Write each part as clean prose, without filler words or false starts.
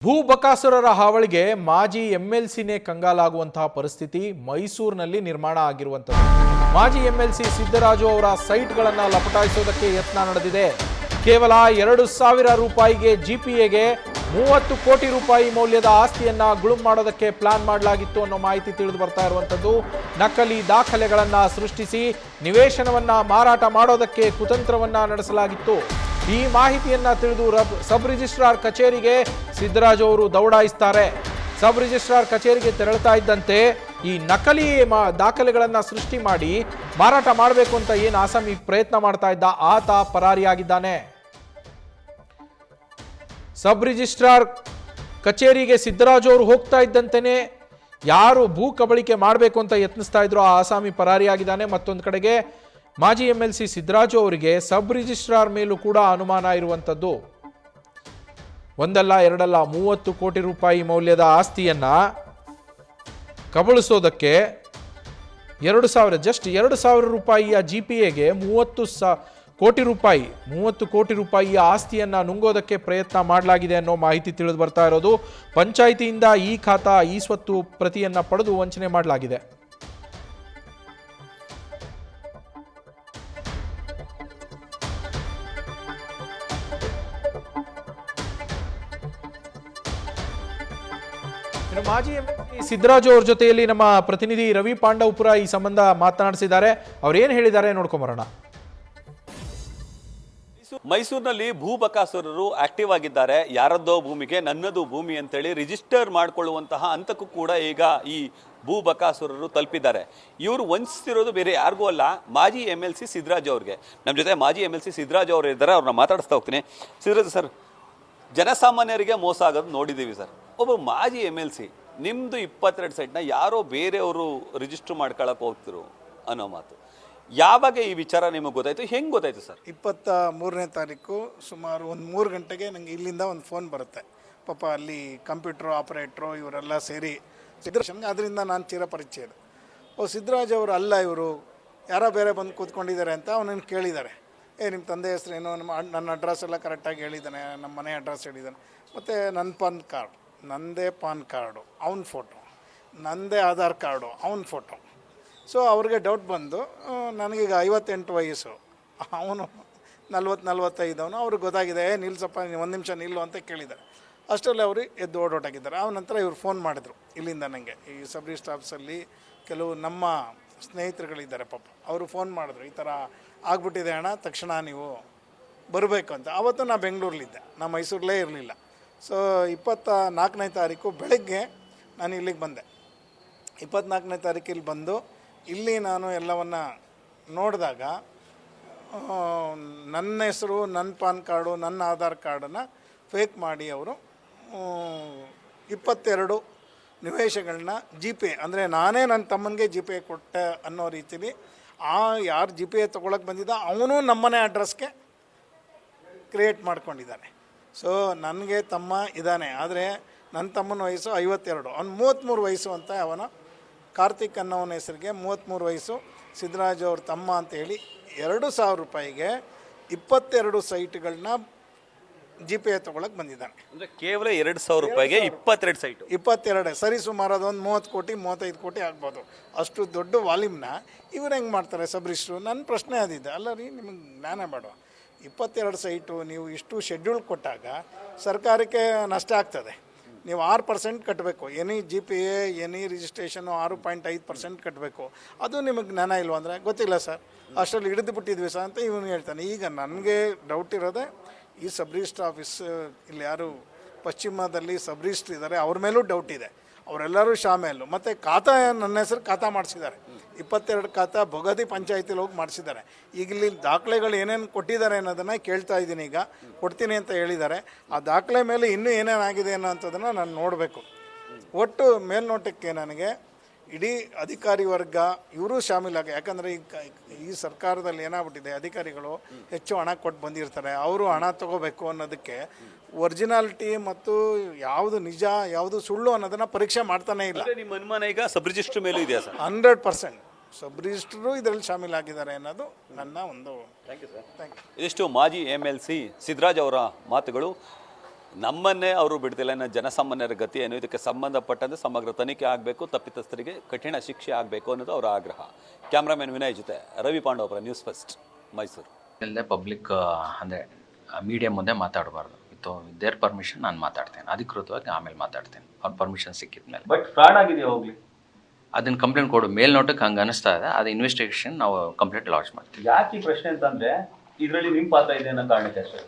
ಭೂಬಕಾಸುರರ ಹಾವಳಿಗೆ ಮಾಜಿ ಎಂಎಲ್ಸಿನೇ ಕಂಗಾಲಾಗುವಂತಹ ಪರಿಸ್ಥಿತಿ ಮೈಸೂರಿನಲ್ಲಿ ನಿರ್ಮಾಣ ಆಗಿರುವಂಥದ್ದು. ಮಾಜಿ ಎಂಎಲ್ಸಿ ಸಿದ್ದರಾಜು ಅವರ ಸೈಟ್ಗಳನ್ನು ಲಪಟಾಯಿಸೋದಕ್ಕೆ ಯತ್ನ ನಡೆದಿದೆ. ಕೇವಲ 2,000 ರೂಪಾಯಿಗೆ ಜಿಪಿಎಗೆ 30 ಕೋಟಿ ರೂಪಾಯಿ ಮೌಲ್ಯದ ಆಸ್ತಿಯನ್ನ ಗುಳುಂ ಮಾಡೋದಕ್ಕೆ ಪ್ಲಾನ್ ಮಾಡಲಾಗಿತ್ತು ಅನ್ನೋ ಮಾಹಿತಿ ತಿಳಿದು ಬರ್ತಾ ಇರುವಂಥದ್ದು. ನಕಲಿ ದಾಖಲೆಗಳನ್ನ ಸೃಷ್ಟಿಸಿ ನಿವೇಶನವನ್ನ ಮಾರಾಟ ಮಾಡೋದಕ್ಕೆ ಕುತಂತ್ರವನ್ನ ನಡೆಸಲಾಗಿತ್ತು. ಈ ಮಾಹಿತಿಯನ್ನ ತಿಳಿದು ಸಬ್ ರಿಜಿಸ್ಟ್ರಾರ್ ಕಚೇರಿಗೆ ಸಿದ್ದರಾಜು ಅವರು ದೌಡಾಯಿಸ್ತಾರೆ. ಸಬ್ ರಿಜಿಸ್ಟ್ರಾರ್ ಕಚೇರಿಗೆ ತೆರಳುತ್ತಾ ಇದ್ದಂತೆ ಈ ನಕಲಿ ದಾಖಲೆಗಳನ್ನ ಸೃಷ್ಟಿ ಮಾಡಿ ಮಾರಾಟ ಮಾಡಬೇಕು ಅಂತ ಏನು ಆಸಾಮಿ ಪ್ರಯತ್ನ ಮಾಡ್ತಾ ಇದ್ದ ಆತ ಪರಾರಿಯಾಗಿದ್ದಾನೆ. ಸಬ್ ರಿಜಿಸ್ಟ್ರಾರ್ ಕಚೇರಿಗೆ ಸಿದ್ದರಾಜು ಅವರು ಹೋಗ್ತಾ ಇದ್ದಂತೆಯೇ ಯಾರು ಭೂ ಕಬಳಿಕೆ ಮಾಡಬೇಕು ಅಂತ ಯತ್ನಿಸ್ತಾ ಇದ್ರು ಆ ಆಸಾಮಿ ಪರಾರಿಯಾಗಿದ್ದಾನೆ. ಮತ್ತೊಂದು ಕಡೆಗೆ ಮಾಜಿ ಎಂಎಲ್ಸಿ ಸಿದ್ದರಾಜು ಅವರಿಗೆ ಸಬ್ ರಿಜಿಸ್ಟ್ರಾರ್ ಮೇಲೂ ಕೂಡ ಅನುಮಾನ ಇರುವಂಥದ್ದು. ಒಂದಲ್ಲ ಎರಡಲ್ಲ 30 ಕೋಟಿ ರೂಪಾಯಿ ಮೌಲ್ಯದ ಆಸ್ತಿಯನ್ನ ಕಬಳಿಸೋದಕ್ಕೆ 2,000 ರೂಪಾಯಿಯ ಜಿಪಿಎಗೆ 30 ಕೋಟಿ ರೂಪಾಯಿಯ ಆಸ್ತಿಯನ್ನ ನುಂಗೋದಕ್ಕೆ ಪ್ರಯತ್ನ ಮಾಡಲಾಗಿದೆ ಅನ್ನೋ ಮಾಹಿತಿ ತಿಳಿದು ಬರ್ತಾ ಇರೋದು. ಪಂಚಾಯಿತಿಯಿಂದ ಈ ಸ್ವತ್ತು ಪ್ರತಿಯನ್ನ ಪಡೆದು ವಂಚನೆ ಮಾಡಲಾಗಿದೆ. ಮಾಜಿ ಎಂಎಲ್ಸಿ ಸಿದ್ದರಾಜು ಅವ್ರ ಜೊತೆಯಲ್ಲಿ ನಮ್ಮ ಪ್ರತಿನಿಧಿ ರವಿ ಪಾಂಡವಪುರ ಈ ಸಂಬಂಧ ಮಾತನಾಡಿಸಿದ್ದಾರೆ. ಅವ್ರು ಏನ್ ಹೇಳಿದ್ದಾರೆ ನೋಡ್ಕೊಂಬರೋಣ. ಮೈಸೂರಿನಲ್ಲಿ ಭೂಬಕಾಸುರರು ಆಕ್ಟಿವ್ ಆಗಿದ್ದಾರೆ. ಯಾರದ್ದೋ ಭೂಮಿಗೆ ನನ್ನದು ಭೂಮಿ ಅಂತೇಳಿ ರಿಜಿಸ್ಟರ್ ಮಾಡಿಕೊಳ್ಳುವಂತಹ ಹಂತಕ್ಕೂ ಕೂಡ ಈಗ ಈ ಭೂಬಕಾಸುರರು ತಲುಪಿದ್ದಾರೆ. ಇವರು ವಂಚಿಸಿರೋದು ಬೇರೆ ಯಾರಿಗೂ ಅಲ್ಲ, ಮಾಜಿ ಎಂಎಲ್ಸಿ ಸಿದ್ದರಾಜು ಅವ್ರಿಗೆ. ನಮ್ಮ ಜೊತೆ ಮಾಜಿ ಎಂಎಲ್ಸಿ ಸಿದ್ದರಾಜು ಅವರು ಇದ್ದಾರೆ, ಅವ್ರನ್ನ ಮಾತಾಡಿಸ್ತಾ ಹೋಗ್ತೀನಿ. ಸಿದ್ದರಾಜು ಸರ್, ಜನಸಾಮಾನ್ಯರಿಗೆ ಮೋಸ ಆಗೋದು ನೋಡಿದ್ದೀವಿ ಸರ್. ಒಬ್ಬ ಮಾಜಿ ಎಂಎಲ್ಸಿ ನಿಮ್ಮದು 22 ಸೈಟ್ನ ಯಾರೋ ಬೇರೆಯವರು ರಿಜಿಸ್ಟರ್ ಮಾಡ್ಕೊಳಕ್ಕೆ ಹೋಗ್ತಿರು ಅನ್ನೋ ಮಾತು, ಯಾವಾಗ ಈ ವಿಚಾರ ನಿಮಗೆ ಗೊತ್ತಾಯ್ತು, ಹೆಂಗೆ ಗೊತ್ತಾಯ್ತು ಸರ್? 23ನೇ ತಾರೀಕು ಸುಮಾರು 3 ಗಂಟೆಗೆ ನನಗೆ ಇಲ್ಲಿಂದ ಒಂದು ಫೋನ್ ಬರುತ್ತೆ. ಪಾಪ ಅಲ್ಲಿ ಕಂಪ್ಯೂಟರ್ ಆಪರೇಟ್ರು ಇವರೆಲ್ಲ ಸೇರಿ ಸಿದ್ದರಾಜ್, ಅದರಿಂದ ನಾನು ಚಿರಪರಿಚಯ. ಸಿದ್ದರಾಜ್ ಅವರು ಅಲ್ಲ, ಇವರು ಯಾರೋ ಬೇರೆ ಬಂದು ಕೂತ್ಕೊಂಡಿದ್ದಾರೆ ಅಂತ ಅವನನ್ನು ಕೇಳಿದ್ದಾರೆ. ನಿಮ್ಮ ತಂದೆ ಹೆಸರೇನು, ನನ್ನ ಅಡ್ರೆಸ್ ಎಲ್ಲ ಕರೆಕ್ಟಾಗಿ ಹೇಳಿದ್ದಾನೆ, ನಮ್ಮ ಮನೆ ಅಡ್ರೆಸ್ ಹೇಳಿದ್ದಾನೆ, ಮತ್ತು ನನ್ನ ಪಾನ್ ಕಾರ್ಡ್, ನನ್ನದೇ ಪಾನ್ ಕಾರ್ಡು ಅವನ ಫೋಟೋ, ನನ್ನದೇ ಆಧಾರ್ ಕಾರ್ಡು ಅವನ ಫೋಟೋ. ಸೊ ಅವ್ರಿಗೆ ಡೌಟ್ ಬಂದು, ನನಗೀಗ 58 ವಯಸ್ಸು, ಅವನು 40-45 ಅವ್ರಿಗೆ ಗೊತ್ತಾಗಿದೆ. ನಿಲ್ಸಪ್ಪ, ಒಂದು ನಿಮಿಷ ನಿಲ್ಲು ಅಂತ ಕೇಳಿದ್ದಾರೆ. ಅಷ್ಟರಲ್ಲಿ ಅವರು ಎದ್ದು ಓಡೋಟಾಗಿದ್ದಾರೆ. ಅವನ ನಂತರ ಇವ್ರು ಫೋನ್ ಮಾಡಿದ್ರು ಇಲ್ಲಿಂದ ನನಗೆ. ಈ ಸಬ್ ರಿಜಿಸ್ಟ್ರಾರ್ ಆಫೀಸಲ್ಲಿ ಕೆಲವು ನಮ್ಮ ಸ್ನೇಹಿತರುಗಳಿದ್ದಾರೆ ಪಾಪ, ಅವರು ಫೋನ್ ಮಾಡಿದ್ರು, ಈ ಥರ ಆಗ್ಬಿಟ್ಟಿದೆ ಅಣ್ಣ, ತಕ್ಷಣ ನೀವು ಬರಬೇಕು ಅಂತ. ಆವತ್ತು ನಾನು ಬೆಂಗಳೂರಲ್ಲಿದ್ದೆ, ನಾನು ಮೈಸೂರಲ್ಲೇ ಇರಲಿಲ್ಲ. ಸೊ 24ನೇ ತಾರೀಕು ಬೆಳಗ್ಗೆ ನಾನು ಇಲ್ಲಿಗೆ ಬಂದೆ. 24ನೇ ತಾರೀಕು ಇಲ್ಲಿ ಬಂದು ಇಲ್ಲಿ ನಾನು ಎಲ್ಲವನ್ನ ನೋಡಿದಾಗ ನನ್ನ ಹೆಸರು, ನನ್ನ ಪಾನ್ ಕಾರ್ಡು, ನನ್ನ ಆಧಾರ್ ಕಾರ್ಡನ್ನು ಫೇಕ್ ಮಾಡಿ ಅವರು 22 ನಿವೇಶಗಳನ್ನ ಜಿಪೇ, ಅಂದರೆ ನಾನೇ ನನ್ನ ತಮ್ಮನಿಗೆ ಜಿಪೇ ಕೊಟ್ಟೆ ಅನ್ನೋ ರೀತಿಲಿ ಯಾರು ಜಿಪೇ ತೊಗೊಳಕ್ಕೆ ಬಂದಿದ್ದ ಅವನು ನಮ್ಮನೆ ಅಡ್ರೆಸ್ಗೆ ಕ್ರಿಯೇಟ್ ಮಾಡ್ಕೊಂಡಿದ್ದಾನೆ. ಸೊ ನನಗೆ ತಮ್ಮ ಇದ್ದಾನೆ, ಆದರೆ ನನ್ನ ತಮ್ಮನ ವಯಸ್ಸು 52, ಅವನು 33 ವಯಸ್ಸು ಅಂತ. ಅವನ ಕಾರ್ತಿಕ್ ಅನ್ನೋವನ ಹೆಸರಿಗೆ 33 ವಯಸ್ಸು, ಸಿದ್ದರಾಜು ಅವ್ರ ತಮ್ಮ ಅಂತೇಳಿ 2,000 ರೂಪಾಯಿಗೆ 22 ಸೈಟ್ಗಳನ್ನ ಜಿಪೇ ತೊಗೊಳಕ್ಕೆ ಬಂದಿದ್ದಾನೆ. ಅಂದರೆ ಕೇವಲ 2,000 ರೂಪಾಯಿಗೆ 22 ಸೈಟು, 22 ಸರಿ ಸುಮಾರು ಅದೊಂದು 30 ಕೋಟಿ 35 ಕೋಟಿ ಆಗ್ಬೋದು. ಅಷ್ಟು ದೊಡ್ಡ ವಾಲ್ಯೂಮ್ನ ಇವ್ರು ಹೆಂಗೆ ಮಾಡ್ತಾರೆ ಸಬ್ ರಿಜಿಸ್ಟ್ರು? ನನ್ನ ಪ್ರಶ್ನೆ ಅದಿದೆ. ಅಲ್ಲ ರೀ, ನಿಮಗೆ ಜ್ಞಾನ ಬೇಡ. 22 ಸೈಟು ನೀವು ಇಷ್ಟು ಶೆಡ್ಯೂಲ್ ಕೊಟ್ಟಾಗ ಸರ್ಕಾರಕ್ಕೆ ನಷ್ಟ ಆಗ್ತದೆ. ನೀವು 6% ಕಟ್ಟಬೇಕು. Any G P A, any registration 6.5% ಕಟ್ಟಬೇಕು. ಅದು ನಿಮಗೆ ಜ್ಞಾನ ಇಲ್ವ ಅಂದರೆ, ಗೊತ್ತಿಲ್ಲ ಸರ್, ಅಷ್ಟರಲ್ಲಿ ಹಿಡಿದು ಬಿಟ್ಟಿದ್ವಿ ಸರ್ ಅಂತ ಇವನು ಹೇಳ್ತಾನೆ. ಈಗ ನನಗೆ ಡೌಟ್ ಇರೋದೆ ಈ ಸಬ್ ರಿಜಿಸ್ಟ್ರ್ ಆಫೀಸ್, ಇಲ್ಲಿ ಯಾರು ಪಶ್ಚಿಮದಲ್ಲಿ ಸಬ್ ರಿಜಿಸ್ಟ್ರ್ ಇದ್ದಾರೆ ಅವ್ರ ಮೇಲೂ ಡೌಟ್ ಇದೆ. ಅವರೆಲ್ಲರೂ ಶಾಮೇಲು. ಮತ್ತು ಖಾತಾ ನನ್ನ ಹೆಸರು ಖಾತಾ ಮಾಡಿಸಿದ್ದಾರೆ, 22 ಖಾತಾ ಬೊಗದಿ ಪಂಚಾಯತಿಲಿ ಹೋಗಿ ಮಾಡಿಸಿದ್ದಾರೆ. ಈಗ ಇಲ್ಲಿ ದಾಖಲೆಗಳು ಏನೇನು ಕೊಟ್ಟಿದ್ದಾರೆ ಅನ್ನೋದನ್ನು ಕೇಳ್ತಾ ಇದ್ದೀನಿ. ಈಗ ಕೊಡ್ತೀನಿ ಅಂತ ಹೇಳಿದ್ದಾರೆ. ಆ ದಾಖಲೆ ಮೇಲೆ ಇನ್ನೂ ಏನೇನಾಗಿದೆ ಅನ್ನೋಂಥದ್ದನ್ನು ನಾನು ನೋಡಬೇಕು. ಒಟ್ಟು ಮೇಲ್ನೋಟಕ್ಕೆ ನನಗೆ ಇಡೀ ಅಧಿಕಾರಿ ವರ್ಗ ಇವರು ಶಾಮೀಲಾಗಿ, ಯಾಕಂದರೆ ಈ ಸರ್ಕಾರದಲ್ಲಿ ಏನಾಗ್ಬಿಟ್ಟಿದೆ, ಅಧಿಕಾರಿಗಳು ಹೆಚ್ಚು ಹಣ ಕೊಟ್ಟು ಬಂದಿರ್ತಾರೆ, ಅವರು ಹಣ ತೊಗೋಬೇಕು ಅನ್ನೋದಕ್ಕೆ ಒರಿಜಿನಾಲಿಟಿ ಮತ್ತು ಯಾವುದು ನಿಜ ಯಾವುದು ಸುಳ್ಳು ಅನ್ನೋದನ್ನು ಪರೀಕ್ಷೆ ಮಾಡ್ತಾನೆ ಇಲ್ಲ. ನಿಮ್ಮ ಅನುಮಾನ ಈಗ ಸಬ್ ರಿಜಿಸ್ಟರ್ ಮೇಲೂ ಇದೆಯಾ ಸರ್? 100% ಸಬ್ ರಿಜಿಸ್ಟ್ರು ಇದರಲ್ಲಿ ಶಾಮೀಲಾಗಿದ್ದಾರೆ ಅನ್ನೋದು ನನ್ನ ಒಂದು. Thank you sir. Thank you. ಇದಿಷ್ಟು ಮಾಜಿ ಎಂಎಲ್ಸಿ ಸಿದ್ದರಾಜ್ ಅವರ ಮಾತುಗಳು. ನಮ್ಮನ್ನೇ ಅವರು ಬಿಡ್ತಿಲ್ಲ, ಇನ್ನು ಜನಸಾಮಾನ್ಯರ ಗತಿ ಏನು, ಇದಕ್ಕೆ ಸಂಬಂಧಪಟ್ಟಂತೆ ಸಮಗ್ರ ತನಿಖೆ ಆಗಬೇಕು, ತಪ್ಪಿತಸ್ಥರಿಗೆ ಕಠಿಣ ಶಿಕ್ಷೆ ಆಗಬೇಕು ಅನ್ನೋದು ಅವರ ಆಗ್ರಹ. ಕ್ಯಾಮ್ರಾಮನ್ ವಿನಯ್ ಜೊತೆ ರವಿ ಪಾಂಡವಪುರ, ನ್ಯೂಸ್ ಫಸ್ಟ್, ಮೈಸೂರು. ಇಲ್ಲದೆ ಪಬ್ಲಿಕ್ ಅಂದರೆ ಮೀಡಿಯಾ ಮುಂದೆ ಮಾತಾಡಬಾರ್ದು. ವಿತ್ ದೇರ್ ಪರ್ಮಿಷನ್ ನಾನು ಮಾತಾಡ್ತೇನೆ, ಅಧಿಕೃತವಾಗಿ ಆಮೇಲೆ ಮಾತಾಡ್ತೇನೆ, ಅವ್ರ ಪರ್ಮಿಷನ್ ಸಿಕ್ಕಿದ ಮೇಲೆ. ಬಟ್ ಫ್ರಾಡ್ ಆಗಿದೆಯಾ ಹೋಗ್ಲಿ, ಅದನ್ನ ಕಂಪ್ಲೇಂಟ್ ಕೊಡು, ಮೇಲ್ನೋಟಕ್ಕೆ ಹಂಗೆ ಅನಿಸ್ತಾ ಇದೆ, ಅದು ಇನ್ವೆಸ್ಟಿಗೇಷನ್ ನಾವು ಕಂಪ್ಲೇಂಟ್ ಲಾಂಚ್ ಮಾಡ್ತೀವಿ. ಯಾಕೆ ಈ ಪ್ರಶ್ನೆ ಅಂತಂದ್ರೆ ಇದರಲ್ಲಿ ನಿಮ್ಮ ಪಾತ್ರ ಇದೆ ಅನ್ನೋ ಕಾರಣಕ್ಕೆ ಅಷ್ಟೇ.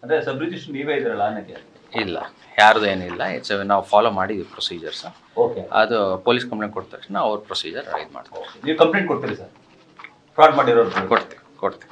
ಅಂದರೆ ಸಬ್ ರಿಜಿಸ್ಟ್ರ್ ನೀವೇ ಇದ್ರಲ್ಲ ಅನ್ನಕ್ಕೆ. ಇಲ್ಲ, ಯಾರ್ದು ಏನಿಲ್ಲ. ಇಟ್ಸ್ ನಾವು ಫಾಲೋ ಮಾಡಿದ್ವಿ ಪ್ರೊಸೀಜರ್ಸ್. ಓಕೆ, ಅದು ಪೊಲೀಸ್ ಕಂಪ್ಲೇಂಟ್ ಕೊಟ್ಟ ತಕ್ಷಣ ಅವ್ರ ಪ್ರೊಸೀಜರ್ ಇದು ಮಾಡ್ತೀವಿ. ನೀವು ಕಂಪ್ಲೇಂಟ್ ಕೊಡ್ತೀರಿ ಸರ್, ಫ್ರಾಡ್ ಮಾಡಿರೋದು? ಕೊಡ್ತೀವಿ.